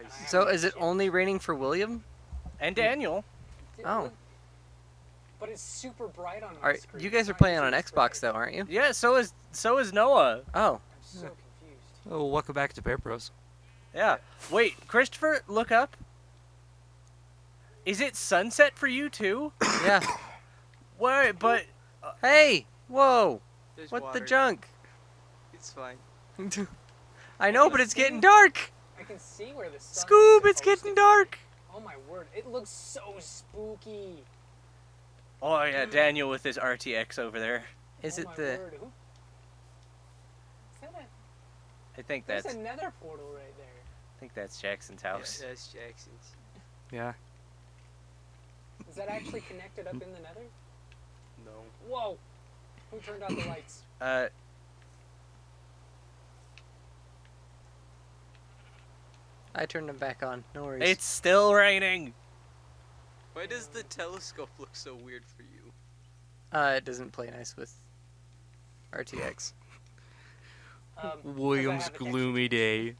Nice. So is it only raining for William? And Daniel. Oh. But it's super bright on my screen. You guys It's are not playing on usually an this Xbox bright. though, aren't you? Yeah, so is Noah. Oh. I'm so confused. Oh, welcome back to BairdBros. Yeah. Wait, Christopher, look up. Is it sunset for you too? Yeah. Wait, but Hey! Whoa! There's What water. the junk? It's fine. I know, but it's getting dark! I can see where the sun Scoob, is it's supposed getting to be. dark! Oh my word, it looks so spooky. oh yeah, Daniel with his RTX over there. Is Oh it my the... word. Is that I think there's that's another portal right there. I think that's Jackson's house. Yeah, that's Jackson's. Yeah. Is that actually connected up in the nether? No. Whoa! Who turned out the lights? I turned them back on. No worries. It's still raining. Why does the telescope look so weird for you? It doesn't play nice with RTX. William's gloomy day.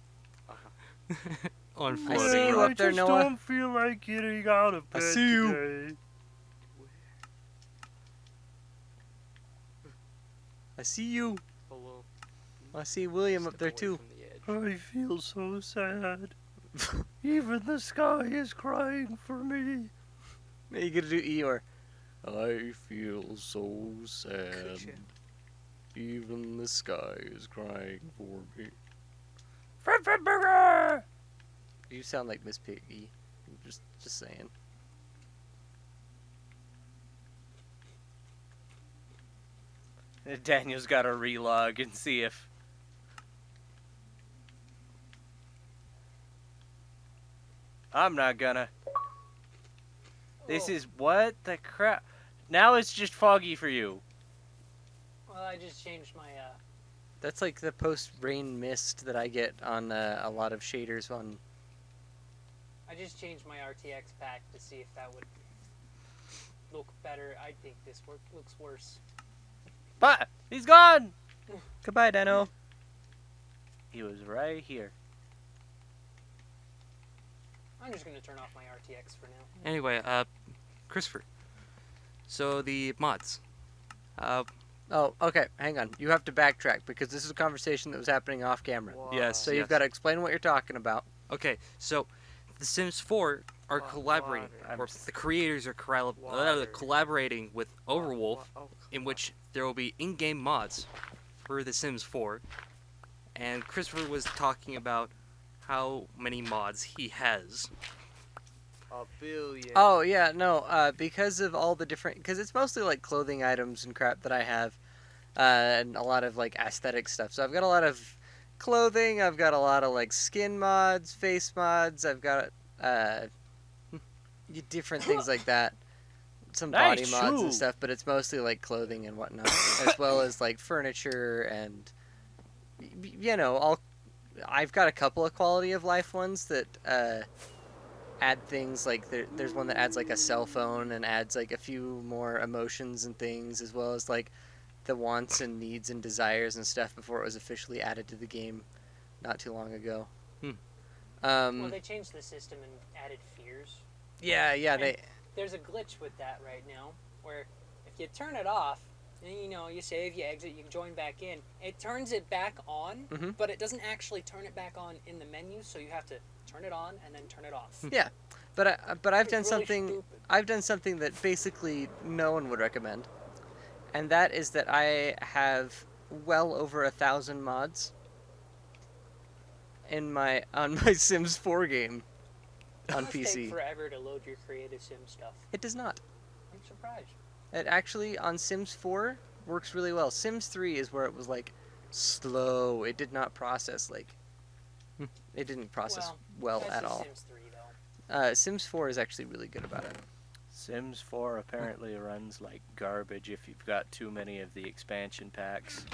On I see flooding. you up there, Noah. don't feel like getting out of I bed see you. today. I see you. Hello. I see William up Step there away too. from the edge. I feel so sad. Even the sky is crying for me. You gotta do Eeyore. I feel so sad. Could you? Even the sky is crying for me. You sound like Miss Piggy. Just saying. Daniel's got to relog and see if. I'm not gonna. This Oh, is what the crap. Now it's just foggy for you. Well, I just changed my. That's like the post-rain mist that I get on a lot of shaders on. I just changed my RTX pack to see if that would look better. I think this looks worse. But he's gone. Goodbye, Dano. He was right here. I'm just gonna turn off my RTX for now. Anyway, Christopher. So the mods. Oh, okay. Hang on. You have to backtrack because this is a conversation that was happening off camera. Yes. So you've got to explain what you're talking about. Okay, so The Sims 4 are collaborating, or the creators are collaborating with Overwolf, in which there will be in-game mods for The Sims 4. And Christopher was talking about how many mods he has. A billion. Oh, yeah, no, because of all the different... Because it's mostly, like, clothing items and crap that I have, and a lot of, like, aesthetic stuff. So I've got a lot of clothing, I've got a lot of, like, skin mods, face mods, I've got, different things like that. Some body Nice mods shoe. and stuff, but it's mostly, like, clothing and whatnot, as well as, like, furniture and, you know, I've got a couple of quality of life ones that, add things like there's one that adds like a cell phone and adds like a few more emotions and things, as well as like the wants and needs and desires and stuff before it was officially added to the game not too long ago. Well, they changed the system and added fears. Yeah, And there's a glitch with that right now, where if you turn it off, and you know, you save, you exit, you join back in, it turns it back on, but it doesn't actually turn it back on in the menu, so you have to turn it on and then turn it off. Yeah, but I've It's done really something. stupid. I've done something that basically no one would recommend, and that is that I have well over 1,000 mods on my Sims 4 game on It must take PC. forever to load your creative sim stuff. It does not. I'm surprised. It actually, on Sims 4, works really well. Sims 3 is where it was, like, slow. It did not process, like... It didn't process well that's at just all. Sims 3, though. Sims 4 is actually really good about it. Sims 4 apparently runs like garbage if you've got too many of the expansion packs.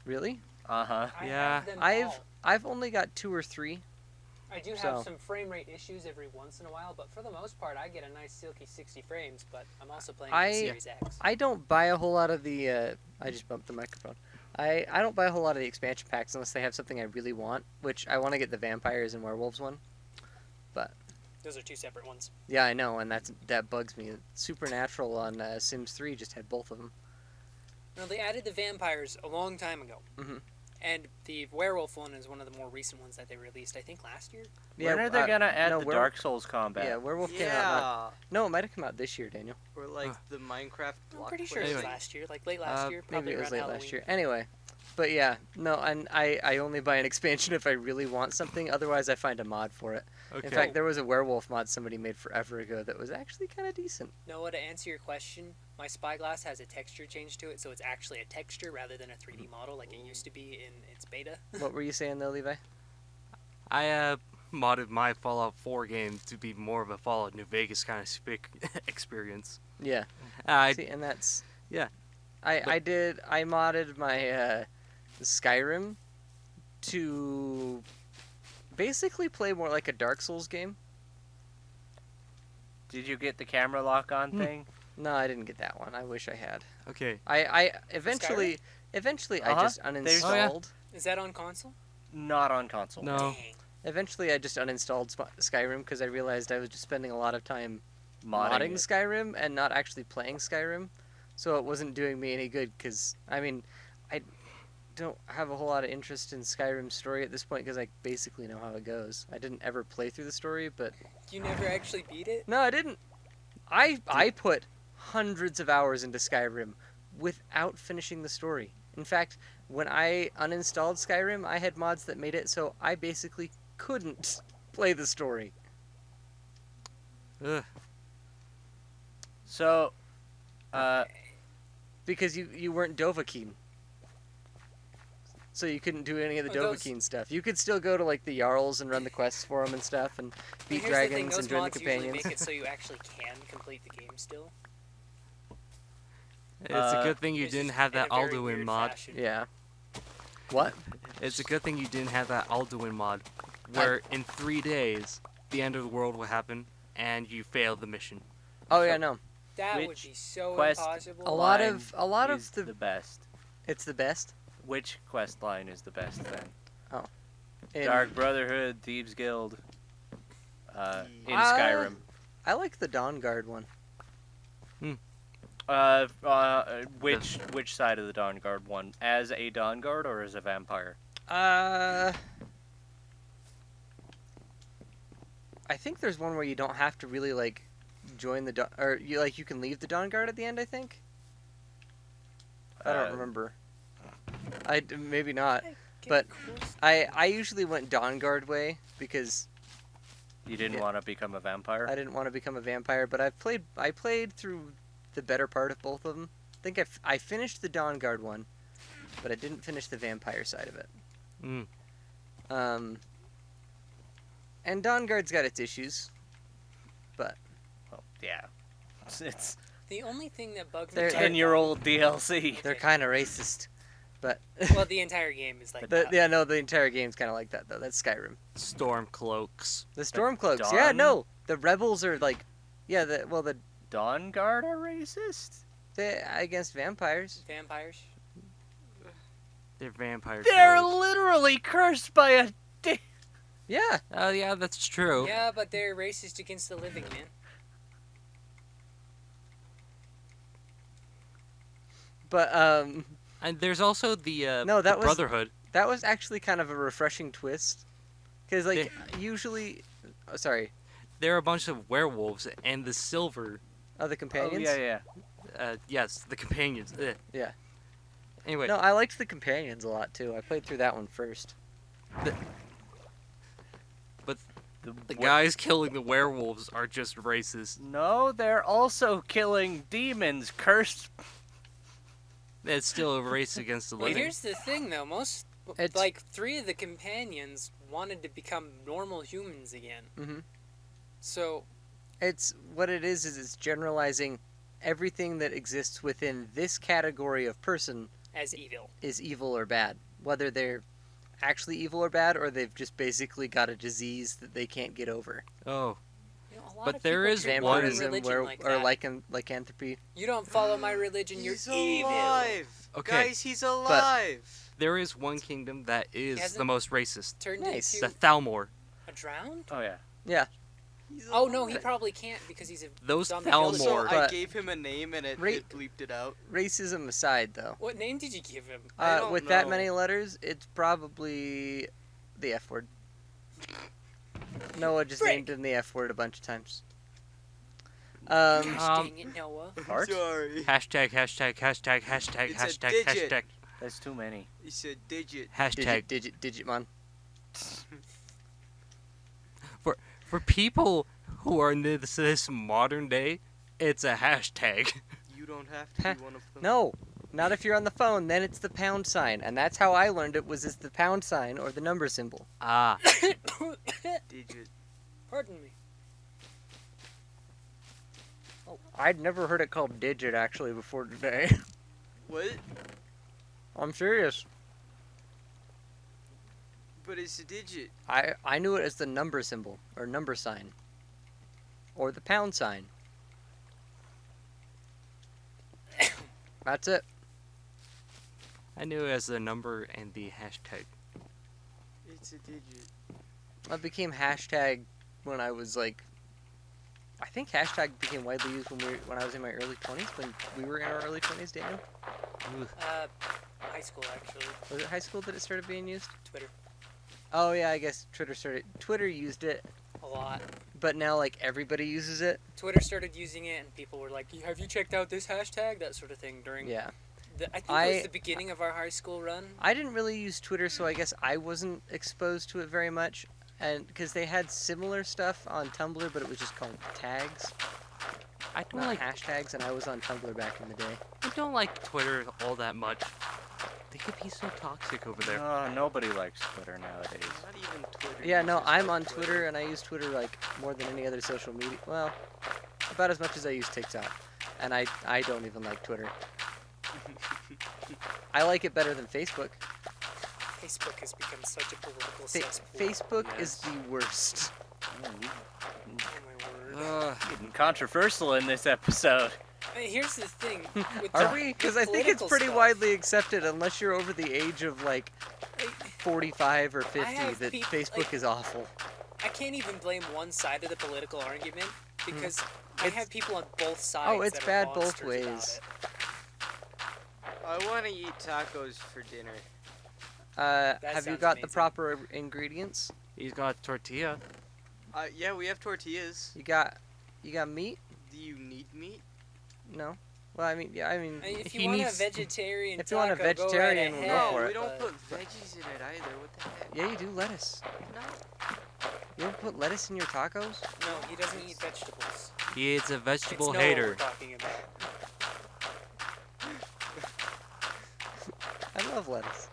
Really? Uh-huh. I Yeah, have them all. I've only got 2 or 3. I do have so- some frame rate issues every once in a while, but for the most part, I get a nice silky 60 frames, but I'm also playing on Series X. I don't buy a whole lot of the... I just bumped the microphone. I don't buy a whole lot of the expansion packs unless they have something I really want, which I want to get the vampires and werewolves one. But Those are two separate ones. yeah, I know, and that bugs me. Supernatural on Sims 3 just had both of them. No, they added the vampires a long time ago. Mm-hmm. And the werewolf one is one of the more recent ones that they released, I think, last year. Yeah, When are they gonna add no, the Dark Souls combat? Yeah, Werewolf came out. Yeah. No, it might have come out this year, Daniel. Or like the Minecraft block. I'm pretty sure it was Anyway. last year, like late last year, probably Maybe it was around late Halloween. last year. Anyway, but yeah, no, and I only buy an expansion if I really want something. Otherwise, I find a mod for it. Okay. In fact, there was a werewolf mod somebody made forever ago that was actually kind of decent. Noah, to answer your question, my spyglass has a texture change to it, so it's actually a texture rather than a 3D model like it used to be in its beta. What were you saying though, Levi? I modded my Fallout 4 game to be more of a Fallout New Vegas kind of experience. Yeah. I See, and that's yeah. I modded my Skyrim to basically play more like a Dark Souls game. Did you get the camera lock on thing? No, I didn't get that one. I wish I had. Okay. I eventually I just uninstalled. Is that on console? Not on console. No. Dang. Eventually, I just uninstalled Skyrim because I realized I was just spending a lot of time Modding modding it. Skyrim and not actually playing Skyrim. So it wasn't doing me any good because, I mean, I don't have a whole lot of interest in Skyrim's story at this point because I basically know how it goes. I didn't ever play through the story, but... You never actually beat it? No, I didn't. I put hundreds of hours into Skyrim without finishing the story. In fact, when I uninstalled Skyrim, I had mods that made it so I basically couldn't play the story. Ugh. So, Because you weren't Dovahkiin. So you couldn't do any of the Oh, those- Dovahkiin stuff. You could still go to like the Jarls and run the quests for them and stuff and beat Here's the thing, dragons those and join the mods usually companions. make it so you actually can complete the game still. It's a good thing you It's didn't just have in a that very Alduin weird mod. fashion. Yeah. What? It's a good thing you didn't have that Alduin mod, where in 3 days the end of the world will happen and you fail the mission. Oh yeah, no. That would Which be so quest impossible. A lot line of is the best. it's the best. Which quest line is the best then? In- Dark Brotherhood, Thieves Guild, in Uh, Skyrim. I like the Dawn Guard one. Which side of the Dawn Guard one? As a Dawn Guard or as a vampire? I think there's one where you don't have to really like join the or you can leave the Dawn Guard at the end. I think. I don't remember. Maybe not. But I usually went Dawn Guard way because You didn't Yeah. want to become a vampire? I didn't want to become a vampire. But I played through the better part of both of them. I think I finished the Dawn Guard one, but I didn't finish the vampire side of it. Mm. And Dawn Guard's got its issues, but Well, yeah. It's The only thing that bugs me... They're- 10-year-old DLC. they're kind of racist. But Well, the entire game is like the that. entire game's kind of like that though. That's Skyrim. Stormcloaks. The Stormcloaks, yeah, Dawn? no, the rebels are like, yeah, the Dawn Guard are racist? they against vampires. Vampires. They're vampire They're killers. literally cursed by a... Yeah, Oh yeah, that's true. Yeah, but they're racist against the living, man. but And there's also the No, that the was- Brotherhood. that was actually kind of a refreshing twist, because like usually, sorry, There are a bunch of werewolves and the silver. the Oh, companions. yeah. Yes, the companions. Yeah. Anyway, No, I liked the companions a lot too. I played through that one first. the guys killing the werewolves are just racist. No, they're also killing demons cursed. It's still a race against the Well, living. here's the thing, though. Most, It's- like, 3 of the companions wanted to become normal humans again. Mhm. So, It's what it is it's generalizing everything that exists within this category of person as evil. is evil or bad, whether they're actually evil or bad or they've just basically got a disease that they can't get over. Oh, You know, a lot But of there people is treat one- their Vampirism religion like or that. lycanthropy. You don't follow my religion, He's you're evil. alive. Okay. Guys, he's alive. there is one kingdom that is Hasn't- the most racist. Turned Nice. The into Thalmor. a drowned? Oh, yeah. Yeah. Oh no, he probably can't because he's a Those zombie fell villager. So more. I But- gave him a name and it bleeped it out. Racism aside, though, What name did you give him? I don't with that know. many letters, it's probably the F word. Noah just Frick. named him the F word a bunch of times. Gosh dang it, Noah. Fart? Sorry. Hashtag, hashtag, hashtag, hashtag, It's a hashtag, digit. hashtag, That's too many. He said digit. hashtag. Digit, man. For people who are in this modern day, it's a hashtag. You don't have to be one of them. No, not if you're on the phone. Then it's the pound sign, and that's how I learned it. Was it's the pound sign or the number symbol. Ah, Digit. Pardon me. Oh, I'd never heard it called digit actually before today. What? I'm serious. But it's a digit. I knew it as the number symbol or number sign, or the pound sign. That's it. I knew it as the number and the hashtag. It's a digit. I became hashtag when I was like. I think hashtag became widely used when I was in my early 20s. When we were in our early 20s, Daniel. High school actually. Was it high school that it started being used? Twitter. Oh yeah, I guess Twitter used it, A lot. but now like everybody uses it. Twitter started using it, and people were like, "Have you checked out this hashtag?" That sort of thing during. Yeah. I think it was the beginning of our high school run. I didn't really use Twitter, so I guess I wasn't exposed to it very much, and because they had similar stuff on Tumblr, but it was just called tags, I don't not like hashtags, and I was on Tumblr back in the day. I don't like Twitter all that much. They could be so toxic over there. Nobody likes Twitter nowadays. Not even Twitter. Yeah, no, users I'm like on Twitter, and I use Twitter like more than any other social media. Well, about as much as I use TikTok, and I don't even like Twitter. I like it better than Facebook. Facebook has become such a political Fa- cesspool. Facebook is the worst. Oh my word. Getting controversial in this episode. Here's the thing. With Are the- we? with Because I think it's political pretty stuff, widely accepted, unless you're over the age of like I- 45 or 50, have that peop- Facebook like- is awful. I can't even blame one side of the political argument because I Hmm. It's- have people on both sides. Oh, it's that are bad both monsters about ways. it. I want to eat tacos for dinner. That Have you sounds got the amazing. proper ingredients? He's got tortilla. Yeah, we have tortillas. You got meat? Do you need meat? No. Well, I mean, yeah, I mean, If He you want a needs- vegetarian If you want a taco, go right vegetarian, we'll go ahead, for we it. don't but- put veggies in it either. What the heck? yeah, you do lettuce. No. You don't put lettuce in your tacos? No, he doesn't eat vegetables. He is a It's vegetable Noah hater. we're talking about. I love lettuce.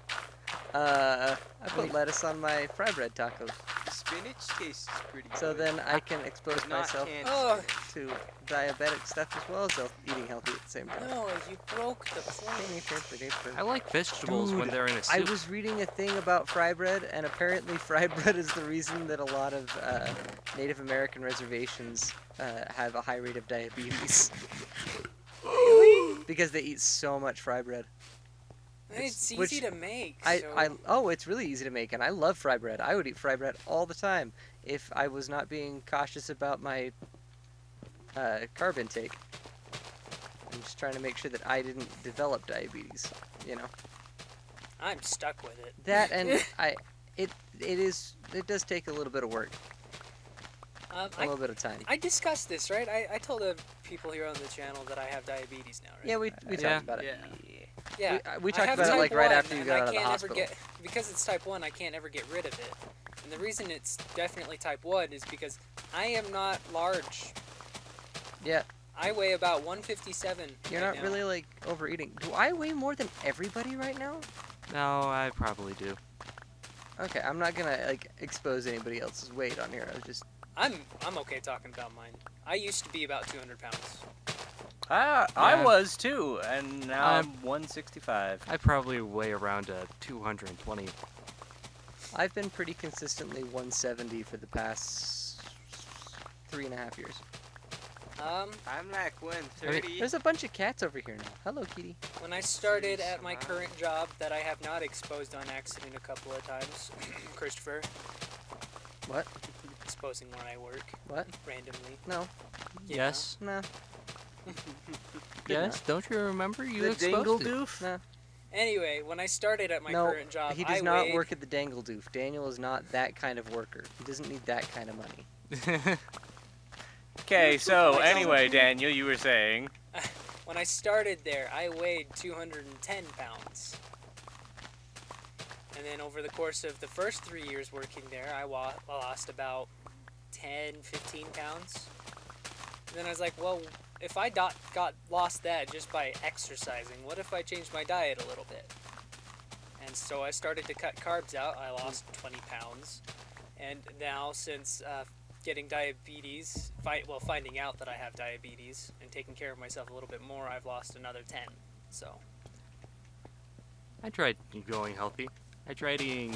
I put lettuce on my fry bread tacos, The spinach tastes pretty so good. then I can expose But not myself canned Oh, to diabetic stuff as well as eating healthy at the same time. no, you broke the point. I like vegetables when Dude, they're in a I soup. was reading a thing about fry bread, and apparently fry bread is the reason that a lot of Native American reservations have a high rate of diabetes. Because they eat so much fry bread. It's which easy to make. It's really easy to make, and I love fry bread. I would eat fry bread all the time if I was not being cautious about my carb intake. I'm just trying to make sure that I didn't develop diabetes, you know. I'm stuck with it. That and it does take a little bit of work, a little bit of time. I discussed this, right? I told the people here on the channel that I have diabetes now, right? Yeah, we Yeah. talked about it. Yeah. We I talked have about it type like right 1, after you and got I out of the can't ever hospital. because it's type 1, I can't ever get rid of it. And the reason it's definitely type 1 is because I am not large. Yeah. I weigh about 157. You're right not now. really like overeating. Do I weigh more than everybody right now? No, I probably do. Okay, I'm not gonna like expose anybody else's weight on here. I was just I'm okay talking about mine. I used to be about 200 pounds. I Yeah. was too, and now I'm- I'm 165. I probably weigh around 220. I've been pretty consistently 170 for the past 3.5 years. I'm like 130. There's a bunch of cats over here now. Hello, kitty. When I started Jeez, at my wow. current job that I have not exposed on accident a couple of times, Christopher. What? exposing where I work What? randomly. No. Yeah. Yes. No. Yes. Don't you remember? You The exposed dingle it. doof? No. Anyway, when I started at my No, current job, he does I not weighed, work at the dangle doof. Daniel is not that kind of worker. He doesn't need that kind of money. Okay, so Like, anyway, Daniel, you were saying. When I started there, I weighed 210 pounds. And then over the course of the first 3 years working there, I lost about 10, 15 pounds. And then I was like, well, if I lost that just by exercising, what if I changed my diet a little bit? And so I started to cut carbs out. I lost 20 pounds. And now, since getting diabetes, finding out that I have diabetes and taking care of myself a little bit more, I've lost another 10. So I tried going healthy. I tried eating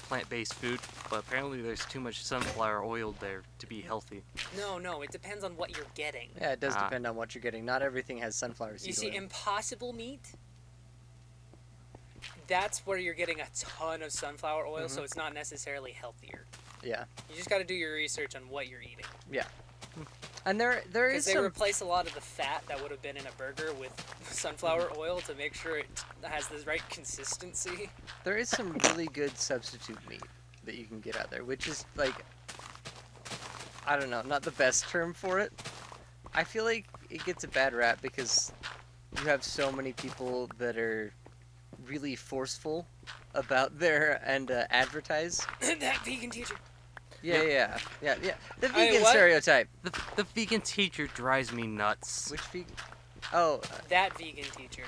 plant-based food, but apparently there's too much sunflower oil there to be healthy. no, it depends on what you're getting. Yeah, it does Ah. depend on what you're getting. Not everything has sunflower seed You see, oil. Impossible meat, that's where you're getting a ton of sunflower oil, so it's not necessarily healthier. Yeah. You just got to do your research on what you're eating. And there is Because they some... replace a lot of the fat that would have been in a burger with sunflower oil to make sure it has the right consistency. There is some really good substitute meat that you can get out there, which is like, I don't know, not the best term for it. I feel like it gets a bad rap because you have so many people that are really forceful about their and advertise. That vegan teacher. Yeah. The Hey, vegan what? stereotype. The vegan teacher drives me nuts. Which vegan? Oh, That vegan teacher.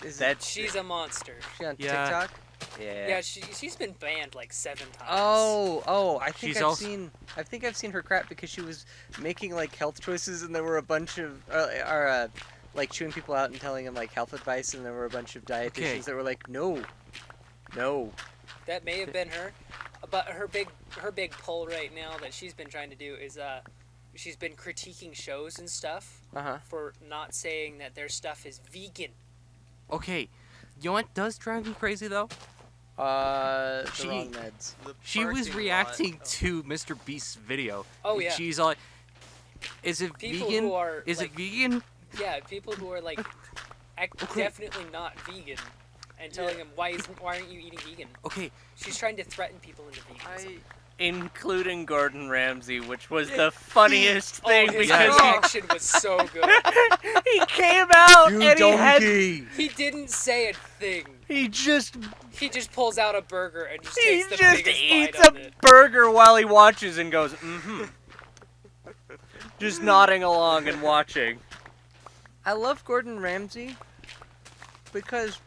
is That She's a monster. she on Yeah. TikTok? Yeah, she's been banned like 7 times. Oh, I think She's I've also- seen. I think I've seen her crap because she was making like health choices, and there were a bunch of like chewing people out and telling them like health advice, and there were a bunch of dietitians Okay. that were like, no. That may have been her, but her big pull right now that she's been trying to do is she's been critiquing shows and stuff Uh for not saying that their stuff is vegan. Okay, you know what does drive me crazy though? huh. The She- wrong meds. The She was parking reacting lot. to Mr. Beast's video. Oh, yeah. She's like, "Is it People vegan? who are Is like, it vegan?" Yeah, people who are like Okay. definitely not vegan, and telling them why aren't you eating vegan? Okay, She's trying to threaten people into veganism. including Gordon Ramsay, which was the funniest Oh, thing his because reaction was so good. he came out and He didn't say a thing. he just He just pulls out a burger and just he takes the just biggest eats bite of a it. burger while he watches and goes, just nodding along and watching. I love Gordon Ramsay because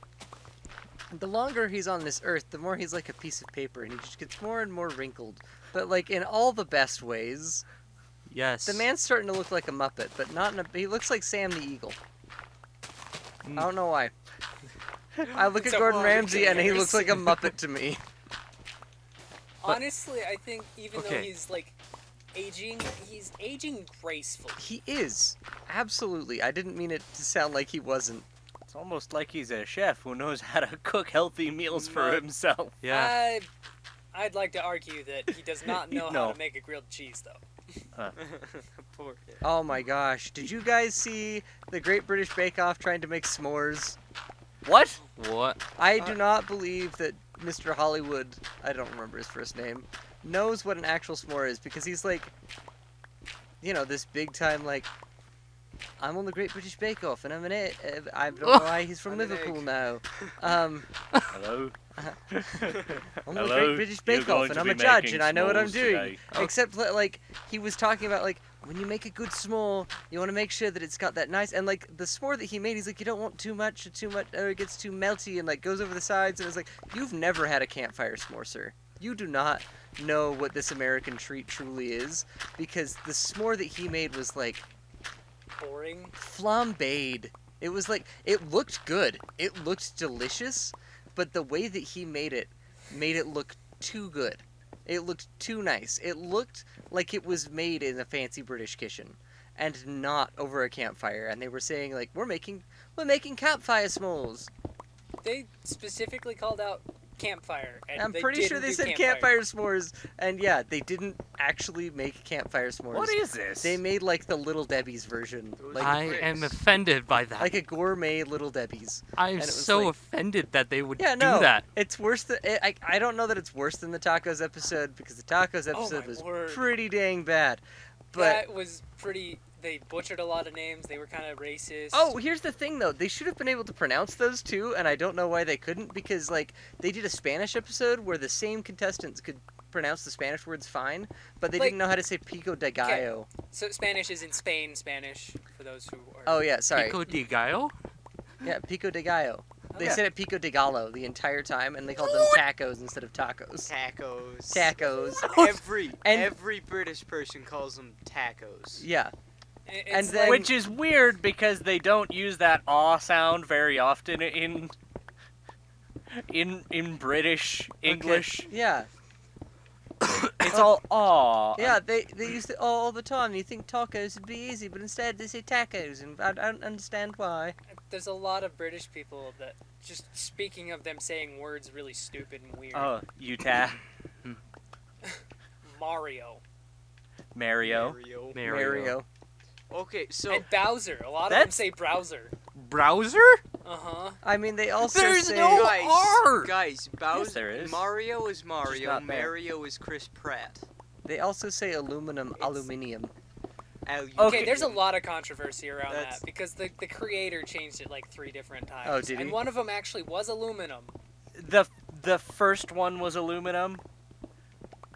the longer he's on this earth, the more he's like a piece of paper, and he just gets more and more wrinkled. But like in all the best ways. yes. The man's starting to look like a Muppet, but not in a... He looks like Sam the Eagle. I don't know why. I look It's at a Gordon wrong Ramsay and he looks like a comparison. Muppet to me. Honestly, I think even though Okay. he's like aging, he's aging gracefully. He is. Absolutely. I didn't mean it to sound like he wasn't. It's almost like he's a chef who knows how to cook healthy meals for himself. Yeah. I'd like to argue that he does not know how No. to make a grilled cheese, though. Poor kid. Oh my gosh. Did you guys see the Great British Bake Off trying to make s'mores? What? What? I do not believe that Mr. Hollywood, I don't remember his first name, knows what an actual s'more is because he's like, you know, this big time like, I'm on the Great British Bake Off and I'm an egg. I don't know why he's from I'm an Liverpool egg. now. Hello? I'm on the Hello? Great British You're Bake going Off and to I'm be a judge making and I know what I'm s'mores doing. today. Except like he was talking about like when you make a good s'more, you want to make sure that it's got that nice and like the s'more that he made. He's like you don't want too much or it gets too melty and like goes over the sides and it's like you've never had a campfire s'more, sir. You do not know what this American treat truly is because the s'more that he made was like Boring. flambéed. It was like it looked good. It looked delicious, but the way that he made it look too good. It looked too nice. It looked like it was made in a fancy British kitchen and not over a campfire. And they were saying like we're making campfire s'mores. They specifically called out campfire. And I'm they pretty sure didn't they do said campfire s'mores, and yeah, they didn't actually make campfire s'mores. What is this? They made like the Little Debbie's version, like I am offended by that. like a gourmet Little Debbie's. I'm and it was so like- offended that they would Yeah, do no, that. it's worse than I don't know that it's worse than the tacos episode because the tacos episode my was word. pretty dang bad. But That was pretty. They butchered a lot of names. They were kind of racist. oh, here's the thing though. They should have been able to pronounce those too, and I don't know why they couldn't because like they did a Spanish episode where the same contestants could pronounce the Spanish words fine, but they Like- didn't know how to say pico de gallo. So Spanish is in Spain Spanish for those who are. Oh yeah, sorry. Pico de gallo? Yeah, pico de gallo. They Yeah. said it pico de gallo the entire time, and they called them tacos instead of tacos. Tacos. Tacos. And- Every British person calls them tacos. Yeah. It's and like- then- Which is weird because they don't use that aw sound very often in British English. Okay, yeah. It's all aw. Yeah, they use it all the time. You think tacos would be easy, but instead they say tacos, and I don't understand why. There's a lot of British people that just speaking of them saying words really stupid and weird. Oh, Utah, Mario Mario. Mario. Okay, so and Bowser. A lot of them That's- say browser. Browser? Uh-huh. I mean, they also There's say no R! guys, Bowser. there is. Mario is Mario. not there. Mario is Chris Pratt. they also say aluminium. Okay. Okay, there's a lot of controversy around That's- that because the creator changed it like 3 different times. Oh, did he? And one of them actually was aluminum. The first one was aluminum,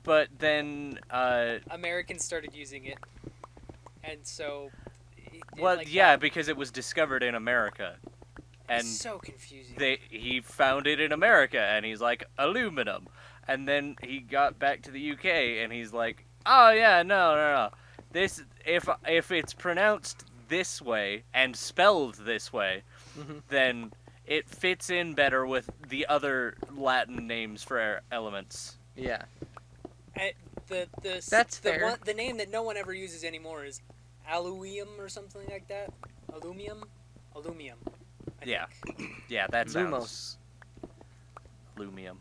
but then Americans started using it, and so. well, like, yeah, that- because it was discovered in America, and It's so confusing. he found it in America, and he's like aluminum, and then he got back to the UK, and he's like, oh yeah, no, this if it's pronounced this way and spelled this way, Mhm. then it fits in better with the other Latin names for elements. Yeah. That's fair. the name that no one ever uses anymore is aluminum or something like that. Aluminum. I Yeah. think. Yeah, that sounds Lumos. Lumium.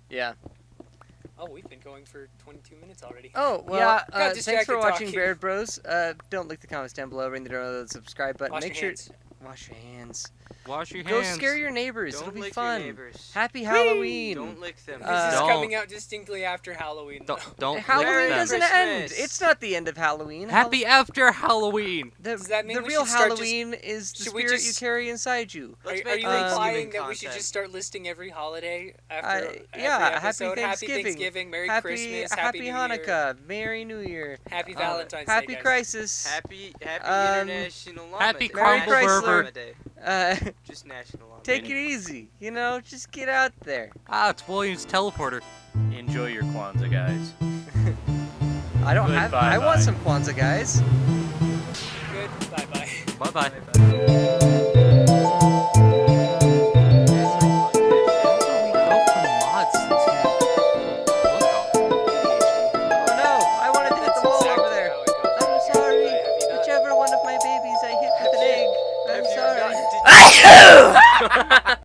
Yeah. Oh, we've been going for 22 minutes already. Oh, well, Yeah, got thanks distracted for watching talking. Baird Bros. Don't leave the comments down below. Ring the door, the subscribe button. Wash Make your sure hands. wash your hands. Wash your Go hands. scare your neighbors. Don't It'll be lick fun. your neighbors. Happy Halloween. Don't lick them. This Uh, is Don't. coming out distinctly after Halloween. Don't Halloween Merry doesn't Christmas. end. It's not the end of Halloween. Happy after Halloween. Does that mean the we real should start just- Halloween is the should we spirit you just- carry inside you. Let's are make you Thanksgiving implying that we should content. just start listing every holiday after Yeah, every happy episode? Thanksgiving. Merry happy Christmas, Happy New Year, Hanukkah, Merry New Year, Happy Valentine's Happy Day, guys. Crisis. Happy Happy International Llama Day. Crumble Merry Burger. Llama Day. Just National Llama Take Day. it easy. You know, just get out there. Ah, it's William's teleporter. Enjoy your Kwanzaa, guys. I don't have. Goodbye, I want bye. some Kwanzaa, guys. Good. Bye-bye. Bye-bye. Bye-bye.